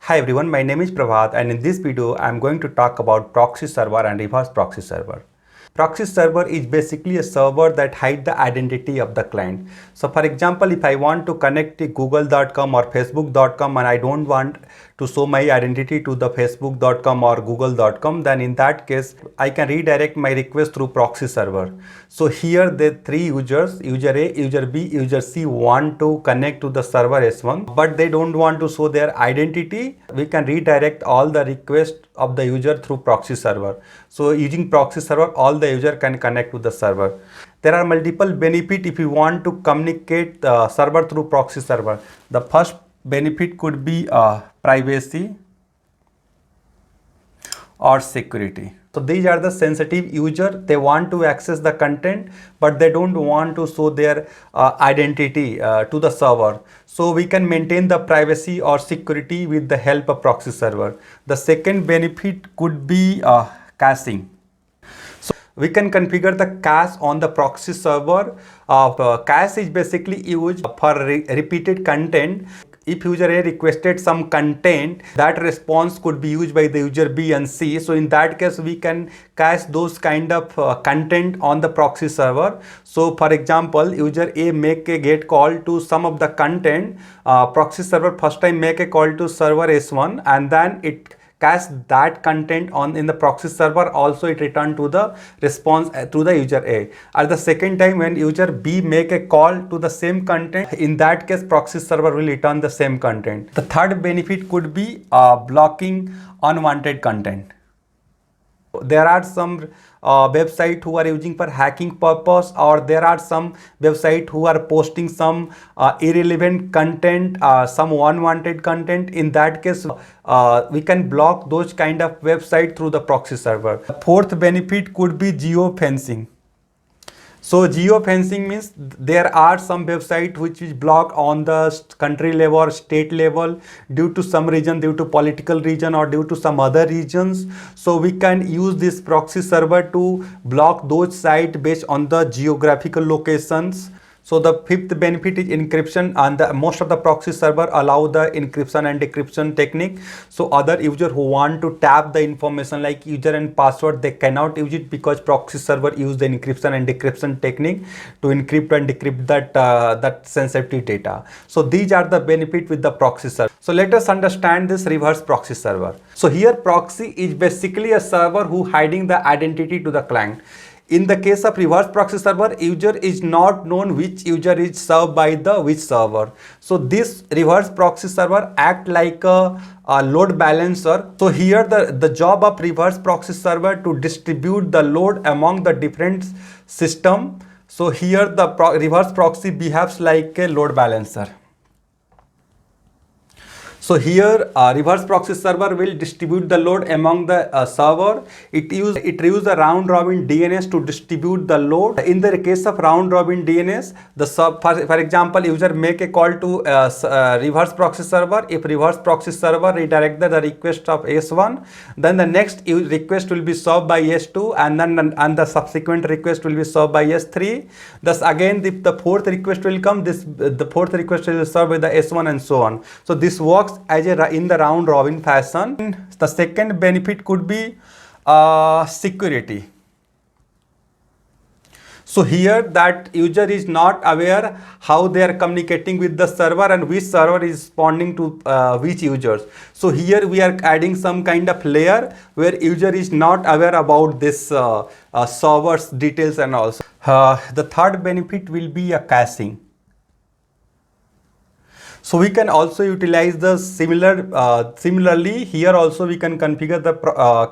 Hi everyone, my name is Prabhat and in this video I am going to talk about proxy server and reverse proxy server. Proxy server is basically a server that hides the identity of the client. So for example, if I want to connect to google.com or facebook.com and I don't want to show my identity to the facebook.com or google.com, then in that case I can redirect my request through proxy server. So here the three users, user A, user B, user C, want to connect to the server S1 but they don't want to show their identity. We can redirect all the requests of the user through proxy server. So using proxy server, all the user can connect to the server. There are multiple benefits if you want to communicate the server through proxy server. The first benefit could be privacy or security. So these are the sensitive user. They want to access the content but they don't want to show their identity to the server. So we can maintain the privacy or security with the help of proxy server. The second benefit could be caching. So we can configure the cache on the proxy server. Cache is basically used for repeated content. If user A requested some content, that response could be used by the user B and C. So in that case, we can cache those kind of content on the proxy server. So for example, user A make a get call to some of the content. Proxy server first time make a call to server S1 and then it cache that content on in the proxy server. Also it return to the response to the user A. At the second time when user B make a call to the same content, in that case proxy server will return the same content. The third benefit could be blocking unwanted content. There are some website who are using for hacking purpose, or there are some website who are posting some irrelevant content, some unwanted content. In that case we can block those kind of website through the proxy server. The fourth benefit could be geofencing. So geofencing means there are some website which is blocked on the country level or state level due to some reason, due to political reason or due to some other reasons. So we can use this proxy server to block those sites based on the geographical locations. So the fifth benefit is encryption, and most of the proxy server allow the encryption and decryption technique. So other user who want to tap the information like user and password, they cannot use it because proxy server use the encryption and decryption technique to encrypt and decrypt that sensitive data. So these are the benefit with the proxy server. So let us understand this reverse proxy server. So here proxy is basically a server who hiding the identity to the client. In the case of reverse proxy server, user is not known which user is served by the which server. So this reverse proxy server act like a load balancer. So here the job of reverse proxy server to distribute the load among the different system. So here the reverse proxy behaves like a load balancer. So here reverse proxy server will distribute the load among the server. It uses a round robin DNS to distribute the load. In the case of round robin DNS, for example, user make a call to reverse proxy server. If reverse proxy server redirect the request of S1, then the next request will be served by S2 and the subsequent request will be served by S3. Thus again if the fourth request will come, the fourth request will be served by the S1 and so on. So this works as in the round robin fashion. The second benefit could be security. So here that user is not aware how they are communicating with the server and which server is responding to which users. So here we are adding some kind of layer where user is not aware about this server's details and also. The third benefit will be a caching. So we can also utilize the similarly here also we can configure the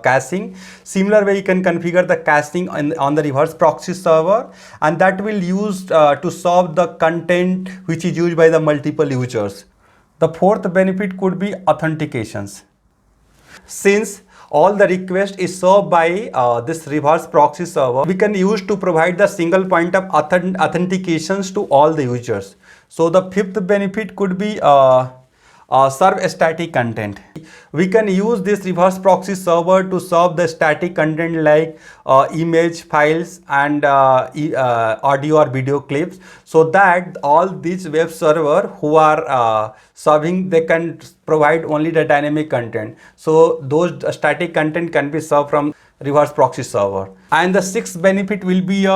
caching. Similar way you can configure the caching on the reverse proxy server, and that will use to solve the content which is used by the multiple users. The fourth benefit could be authentications. Since all the request is served by this reverse proxy server, we can use to provide the single point of authentications to all the users. So the fifth benefit could be serve static content. we can use this reverse proxy server to serve the static content like image files and audio or video clips, so that all these web server who are serving, they can provide only the dynamic content. So those static content can be served from reverse proxy server. And the sixth benefit will be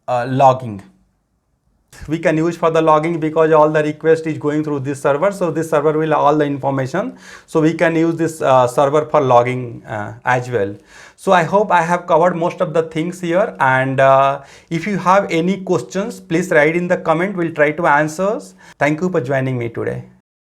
logging. We can use for the logging because all the request is going through this server, so this server will have all the information, so we can use this server for logging as well. So I hope I have covered most of the things here, and if you have any questions, please write in the comment. We'll try to answer. Thank you for joining me today.